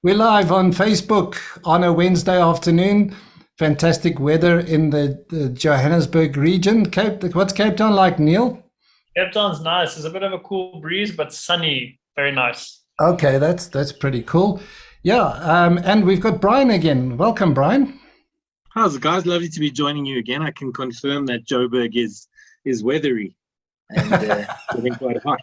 We're live on Facebook on a Wednesday afternoon. Fantastic weather in the Johannesburg region. What's Cape Town like, Neil? Cape Town's nice. There's a bit of a cool breeze, but sunny. Very nice. Okay, that's pretty cool. Yeah, and we've got Brian again. Welcome, Brian. How's it, guys? Lovely to be joining you again. I can confirm that Joburg is weathery and getting quite hot.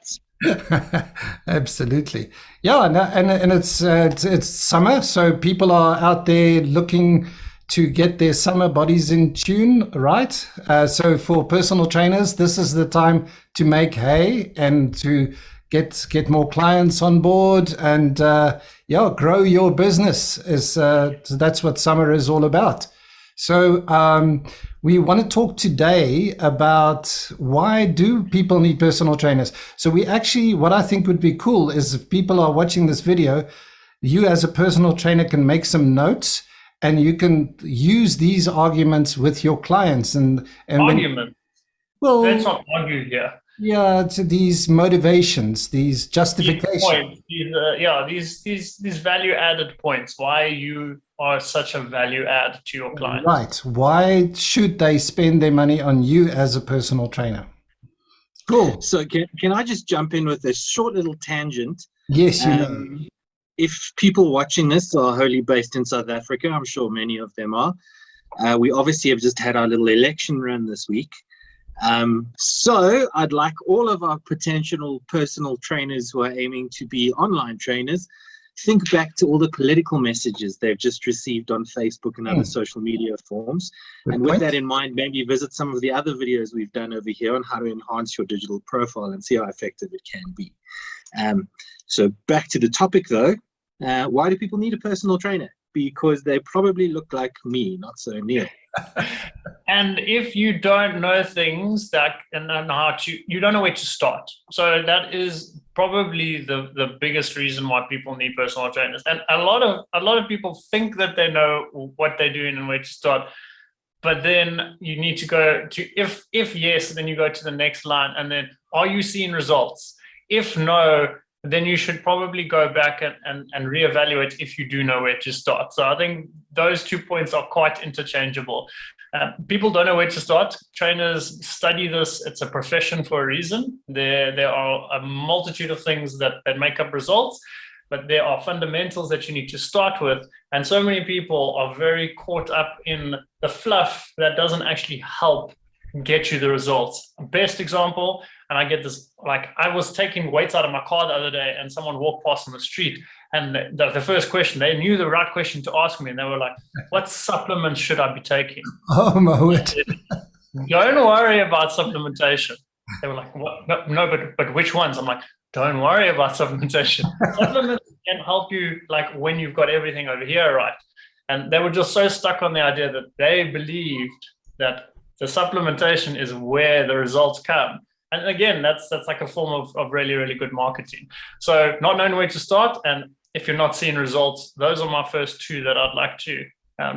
Absolutely. Yeah, and it's summer, so people are out there looking to get their summer bodies in tune, right? So for personal trainers, this is the time to make hay and to get more clients on board and yeah, grow your business. So that's what summer is all about. So we want to talk today about why do people need personal trainers. So we actually, what I think would be cool is if people are watching this video, you as a personal trainer can make some notes and you can use these arguments with your clients. And Argument. well, Let's not argue here. yeah, to these motivations, these These justifications. points, these value added points. Why you are such a value add to your clients. Right. Why should they spend their money on you as a personal trainer? Cool. So can I just jump in with a short little tangent? Yes, you know. If people watching this are wholly based in South Africa, I'm sure many of them are. We obviously have just had our little election run this week. So I'd like all of our potential personal trainers who are aiming to be online trainers, think back to all the political messages they've just received on Facebook and other social media forms. Good And with point. that in mind, maybe visit some of the other videos we've done over here on how to enhance your digital profile and see how effective it can be. So back to the topic though, why do people need a personal trainer? Because they probably look like me, not so Neil. And if you don't know things that and how to, you don't know where to start. So that is probably the biggest reason why people need personal trainers. And a lot of people think that they know what they're doing and where to start. But then you need to go to if yes, then you go to the next line, and then are you seeing results? If no, then you should probably go back and reevaluate if you do know where to start. So I think those 2 points are quite interchangeable. People don't know where to start. Trainers study this. It's a profession for a reason. There are a multitude of things that make up results, but there are fundamentals that you need to start with. And so many people are very caught up in the fluff that doesn't actually help get you the results. Best example, and I get this, like I was taking weights out of my car the other day and someone walked past on the street, and the first question, they knew the right question to ask me, and they were like, what supplements should I be taking? Oh my word. Don't worry about supplementation. They were like, what? No, but which ones? I'm like, don't worry about supplementation. Supplements can help you like when you've got everything over here right. And they were just so stuck on the idea that they believed that the supplementation is where the results come. And again, that's like a form of really, really good marketing. So not knowing where to start, and if you're not seeing results, those are my first two that I'd like to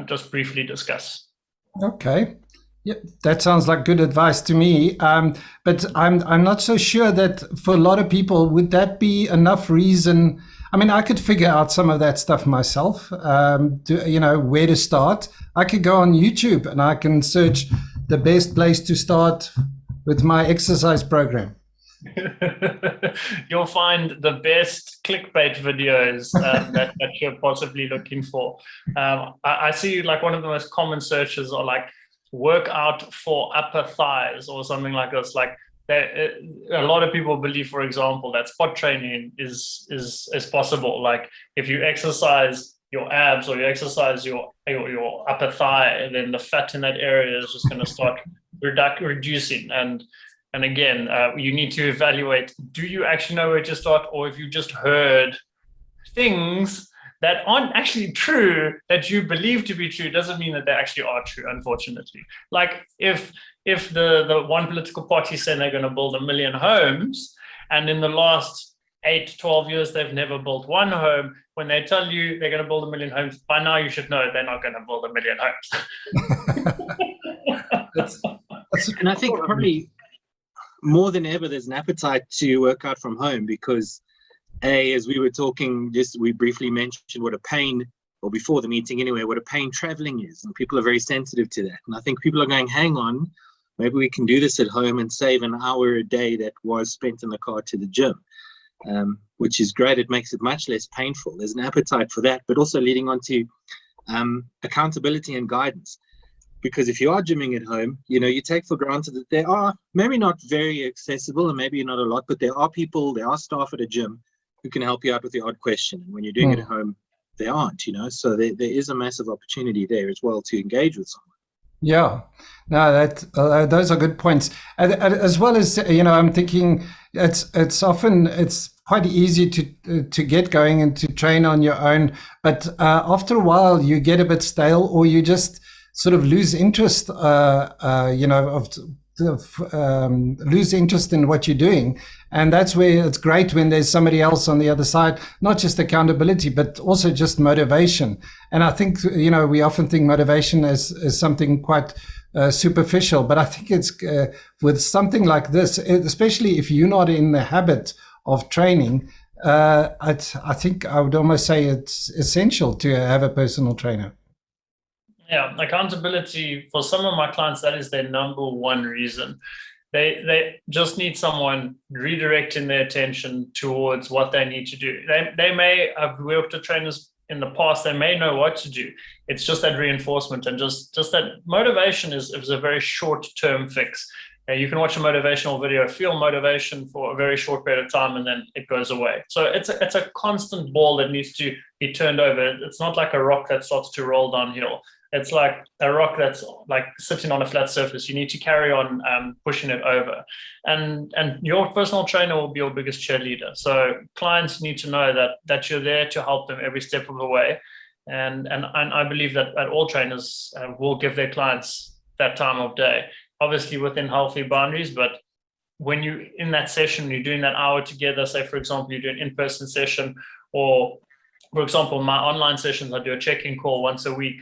just briefly discuss. Okay. Yeah, that sounds like good advice to me. But I'm not so sure that for a lot of people, would that be enough reason? I mean, I could figure out some of that stuff myself. Where to start. I could go on YouTube and I can search the best place to start with my exercise program. You'll find the best clickbait videos that you're possibly looking for. I see like one of the most common searches are like workout for upper thighs or something like this. Like a lot of people believe, for example, that spot training is possible. Like if you exercise your abs or you exercise your upper thigh, then the fat in that area is just going to start reducing. And again, you need to evaluate, do you actually know where to start? Or if you just heard things that aren't actually true, that you believe to be true, doesn't mean that they actually are true, unfortunately. Like if the one political party is saying they're going to build 1 million homes, and in the last 8-12 years, they've never built one home, when they tell you they're going to build 1 million homes, by now you should know they're not going to build 1 million homes. And I think probably more than ever, there's an appetite to work out from home because as we were talking, we briefly mentioned what a pain, or before the meeting anyway, what a pain traveling is. And people are very sensitive to that. And I think people are going, hang on, maybe we can do this at home and save an hour a day that was spent in the car to the gym, which is great. It makes it much less painful. There's an appetite for that, but also leading on to accountability and guidance. Because if you are gymming at home, you take for granted that there are, maybe not very accessible and maybe not a lot, but there are people, there are staff at a gym who can help you out with the odd question. And when you're doing it at home, there aren't, so there is a massive opportunity there as well to engage with someone. Yeah, no, those are good points. As well as, I'm thinking it's often quite easy to get going and to train on your own, but after a while you get a bit stale, or you just sort of lose interest, lose interest in what you're doing. And that's where it's great when there's somebody else on the other side, not just accountability, but also just motivation. And I think, we often think motivation as something quite superficial, but I think it's with something like this, especially if you're not in the habit of training, I think I would almost say it's essential to have a personal trainer. Yeah, accountability for some of my clients, that is their number one reason. They just need someone redirecting their attention towards what they need to do. They may have worked with trainers in the past, they may know what to do. It's just that reinforcement, and just that motivation is a very short-term fix. You can watch a motivational video, feel motivation for a very short period of time, and then it goes away. So it's a constant ball that needs to be turned over. It's not like a rock that starts to roll downhill. It's like a rock that's like sitting on a flat surface. You need to carry on pushing it over. And your personal trainer will be your biggest cheerleader. So clients need to know that you're there to help them every step of the way. And I believe that all trainers will give their clients that time of day, obviously within healthy boundaries. But when you in that session, you're doing that hour together, say, for example, you do an in-person session, or for example, my online sessions, I do a check-in call once a week.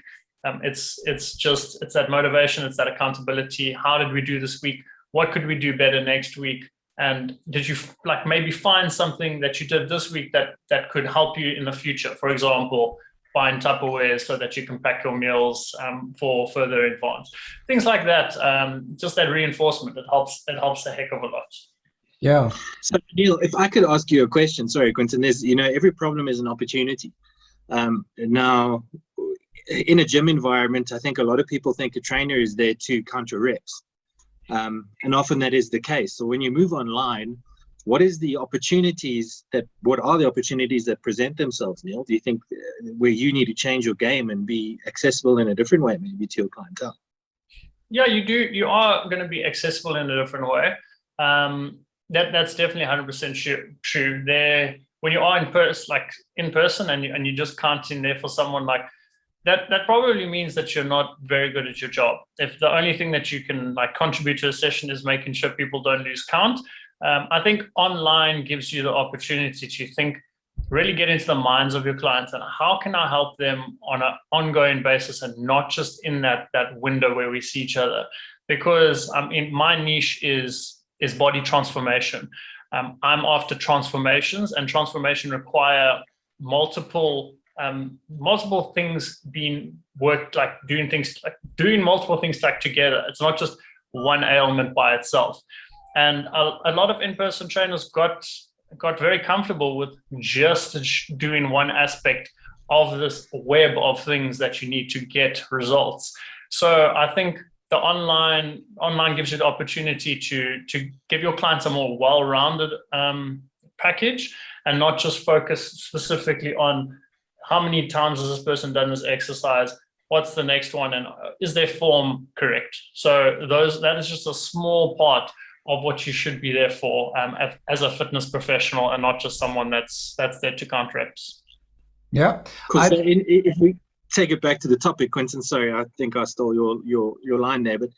It's that motivation, it's that accountability. How did we do this week? What could we do better next week? And did you maybe find something that you did this week that could help you in the future? For example, find Tupperware so that you can pack your meals for further advance. Things like that. Just that reinforcement. It helps a heck of a lot. Yeah. So Neil, if I could ask you a question, sorry, Quentin. There's every problem is an opportunity. Now, in a gym environment, I think a lot of people think a trainer is there to count your reps. And often that is the case. So when you move online, what are the opportunities that present themselves, Neil? Do you think where you need to change your game and be accessible in a different way, maybe to your clientele? Yeah, you do. You are going to be accessible in a different way. That's definitely 100% true. There, when you are in person, and you just can't in there for someone like that probably means that you're not very good at your job. If the only thing that you can contribute to a session is making sure people don't lose count, I think online gives you the opportunity to really get into the minds of your clients and how can I help them on an ongoing basis and not just in that window where we see each other. Because my niche is body transformation. I'm after transformations, and transformation require multiple things being worked, doing multiple things together. It's not just one ailment by itself. And a lot of in-person trainers got very comfortable with just doing one aspect of this web of things that you need to get results. So I think the online gives you the opportunity to give your clients a more well-rounded package, and not just focus specifically on how many times has this person done this exercise, what's the next one, and is their form correct? So that is just a small part of what you should be there for as a fitness professional, and not just someone that's there to count reps. Yeah. Cool. So if we take it back to the topic, Quentin, sorry, I think I stole your line there, but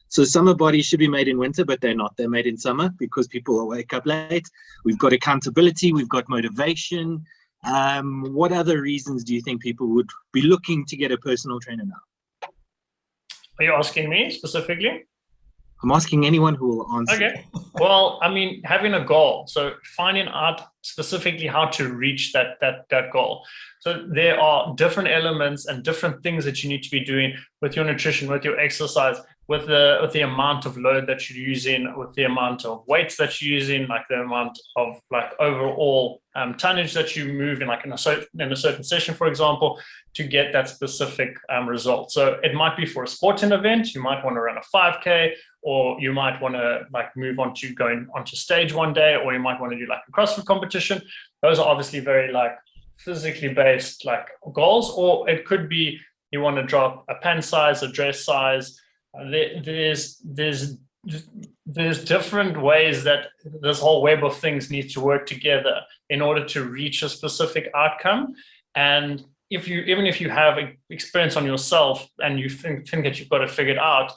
so summer bodies should be made in winter, but they're not. They're made in summer because people wake up late. We've got accountability, we've got motivation. What other reasons do you think people would be looking to get a personal trainer now? Are you asking me specifically? I'm asking anyone who will answer. Okay. Well, I mean, having a goal. So finding out specifically how to reach that goal. So there are different elements and different things that you need to be doing with your nutrition, with your exercise, with the amount of load that you're using, with the amount of weights that you're using, like the amount of like overall tonnage that you move in, like in a certain session, for example, to get that specific result. So it might be for a sporting event. You might want to run a 5K, or you might want to like move on to going onto stage one day, or you might want to do like a CrossFit competition. Those are obviously very like physically based like goals, or it could be you want to drop a pant size, a dress size. There's different ways that this whole web of things needs to work together in order to reach a specific outcome. And even if you have experience on yourself and you think that you've got it figured out,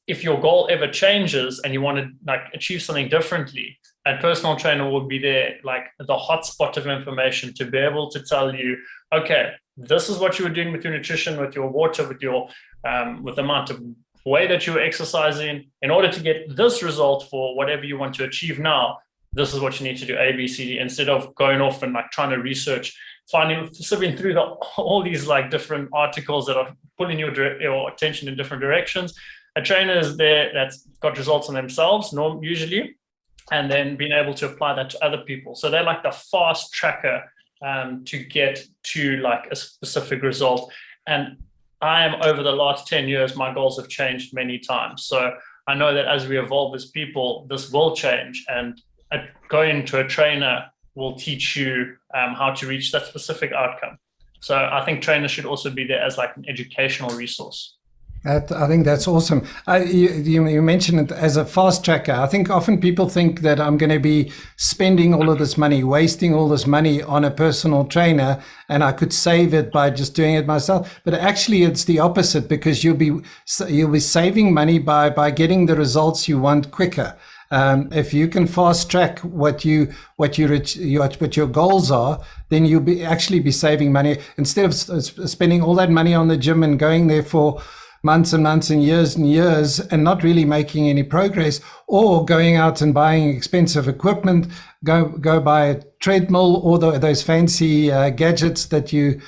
if your goal ever changes and you want to like achieve something differently, a personal trainer will be there, like the hotspot of information to be able to tell you, okay, this is what you were doing with your nutrition, with your water, with your with the amount of way that you were exercising. In order to get this result for whatever you want to achieve now, this is what you need to do, A, B, C, D, instead of going off and like trying to research, sieving through all these like different articles that are pulling your attention in different directions. A trainer is there that's got results on themselves, usually, and then being able to apply that to other people. So they're like the fast tracker to get to like a specific result. And I am, over the last 10 years, my goals have changed many times. So I know that as we evolve as people, this will change, and going to a trainer will teach you how to reach that specific outcome. So I think trainers should also be there as like an educational resource. I think that's awesome. You mentioned it as a fast tracker. I think often people think that I'm going to be spending all of this money, wasting all this money on a personal trainer, and I could save it by just doing it myself. But actually, it's the opposite, because you'll be saving money by getting the results you want quicker. If you can fast track what your goals are, then you'll actually be saving money instead of spending all that money on the gym and going there for months and months and years and not really making any progress, or going out and buying expensive equipment, go buy a treadmill or those fancy gadgets that you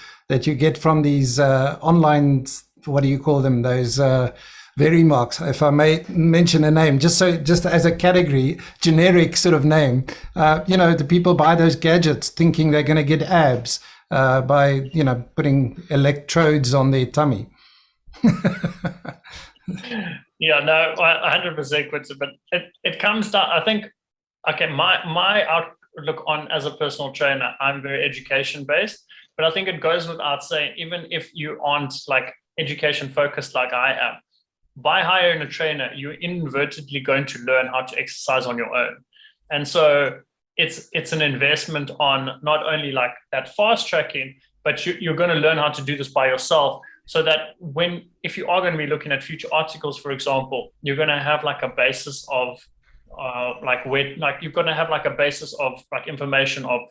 get from these online, what do you call them, those Verimarks, if I may mention a name, just as a category, generic sort of name. The people buy those gadgets thinking they're going to get abs by putting electrodes on their tummy. Yeah, no, 100%, Quinton, but it comes down, I think, okay, my outlook on as a personal trainer, I'm very education based, but I think it goes without saying, even if you aren't like education focused like I am, by hiring a trainer, you're inadvertently going to learn how to exercise on your own. And so it's an investment on not only like that fast tracking, but you're going to learn how to do this by yourself. So that if you are going to be looking at future articles, for example, you're going to have like a basis of you're going to have like a basis of like information of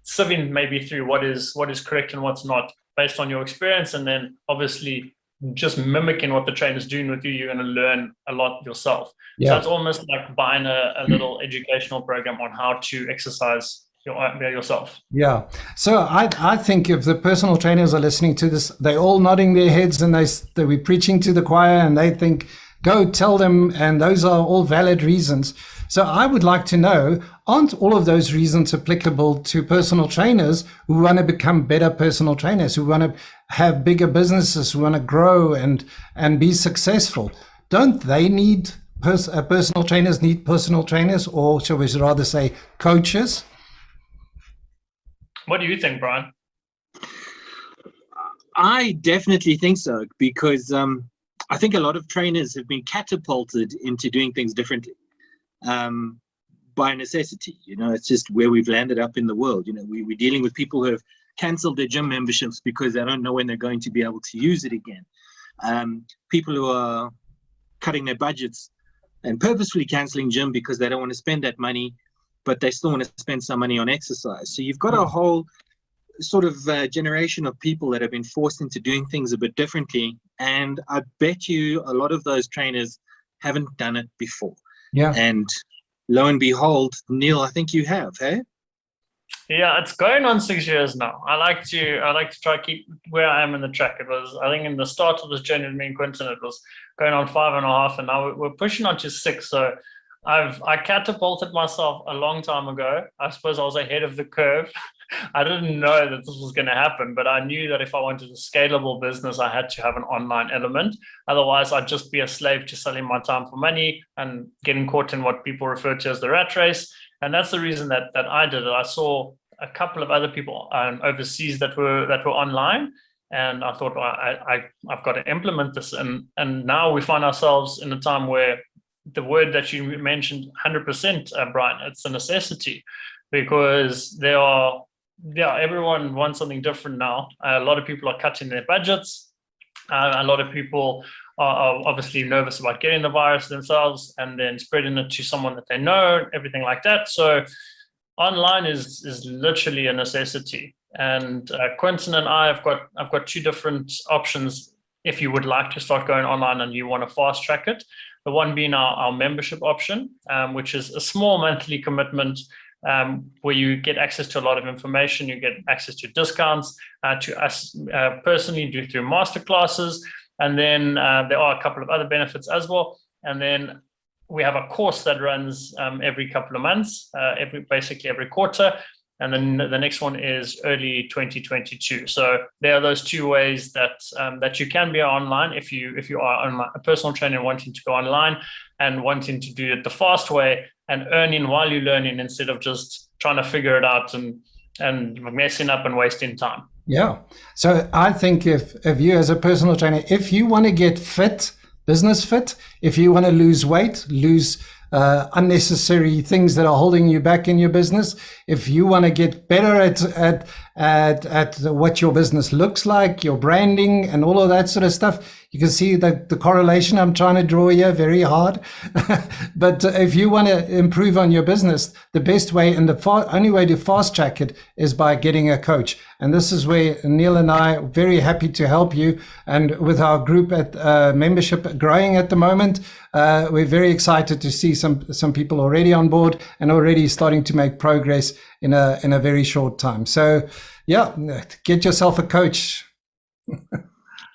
sieving maybe through what is correct and what's not based on your experience, and then obviously just mimicking what the trainer's doing with you, you're going to learn a lot yourself. Yeah. So it's almost like buying a little educational program on how to exercise yourself. Yeah. So I think if the personal trainers are listening to this, they're all nodding their heads and they'll be preaching to the choir, and they think, go tell them, and those are all valid reasons. So I would like to know, aren't all of those reasons applicable to personal trainers who want to become better personal trainers, who want to have bigger businesses, who want to grow and be successful? Don't they need personal trainers need personal trainers, or shall we rather say coaches? What do you think, Brian? I definitely think so, because I think a lot of trainers have been catapulted into doing things differently by necessity. It's just where we've landed up in the world. We're dealing with people who have canceled their gym memberships because they don't know when they're going to be able to use it again. People who are cutting their budgets and purposefully canceling gym because they don't want to spend that money, but they still want to spend some money on exercise. So you've got a whole sort of generation of people that have been forced into doing things a bit differently. And I bet you a lot of those trainers haven't done it before. Yeah. And lo and behold, Neil, I think you have, hey? Yeah, it's going on 6 years now. I like to try to keep where I am in the track. It was, I think, in the start of this journey with me and Quentin, it was going on 5.5, and now we're pushing on to 6. So I catapulted myself a long time ago. I suppose I was ahead of the curve. I didn't know that this was going to happen, but I knew that if I wanted a scalable business, I had to have an online element. Otherwise, I'd just be a slave to selling my time for money and getting caught in what people refer to as the rat race. And that's the reason that I did it. I saw a couple of other people overseas that were online, and I thought, well, I've got to implement this. And now we find ourselves in a time where the word that you mentioned, 100%, Brian, it's a necessity, because everyone wants something different now. A lot of people are cutting their budgets. A lot of people are obviously nervous about getting the virus themselves and then spreading it to someone that they know, everything like that. So online is literally a necessity. And Quentin and I've got 2 different options if you would like to start going online and you want to fast track it. The one being our membership option, which is a small monthly commitment, where you get access to a lot of information, you get access to discounts, to us personally through masterclasses, and then there are a couple of other benefits as well. And then we have a course that runs every couple of months, basically every quarter, and then the next one is early 2022. So there are those 2 ways that you can be online if you are a personal trainer wanting to go online and wanting to do it the fast way and earning while you're learning, instead of just trying to figure it out and messing up and wasting time. Yeah. So I think if you as a personal trainer, if you want to get fit, business fit, if you want to lose weight, lose unnecessary things that are holding you back in your business, if you want to get better at what your business looks like, your branding and all of that sort of stuff, you can see the correlation I'm trying to draw here very hard. But if you want to improve on your business, the best way and the only way to fast track it is by getting a coach. And this is where Neil and I are very happy to help you. And with our group at membership growing at the moment, we're very excited to see some people already on board and already starting to make progress in a very short time. So yeah, get yourself a coach.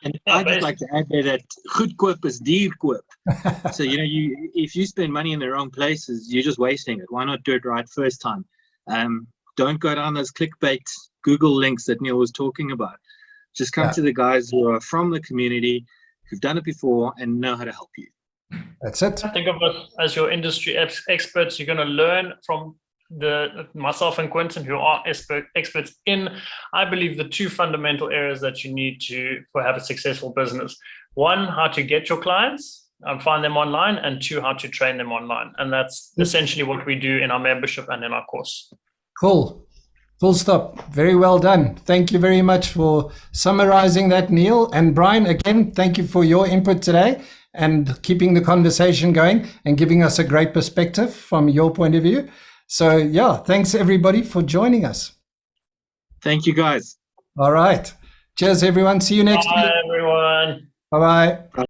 And I'd just like to add there that goedkoop is duurkoop. So, if you spend money in the wrong places, you're just wasting it. Why not do it right first time? Don't go down those clickbait Google links that Neil was talking about. Just come to the guys who are from the community, who've done it before and know how to help you. That's it. Think of us as your industry experts. You're going to learn from myself and Quentin, who are experts in, I believe, the 2 fundamental areas that you need to have a successful business. 1, how to get your clients and find them online, and 2, how to train them online. And that's essentially what we do in our membership and in our course. Cool. Full stop. Very well done. Thank you very much for summarizing that, Neil. And Brian, again, thank you for your input today and keeping the conversation going and giving us a great perspective from your point of view. So yeah, thanks everybody for joining us. Thank you, guys. All right. Cheers, everyone. See you next week. Bye, everyone. Bye-bye.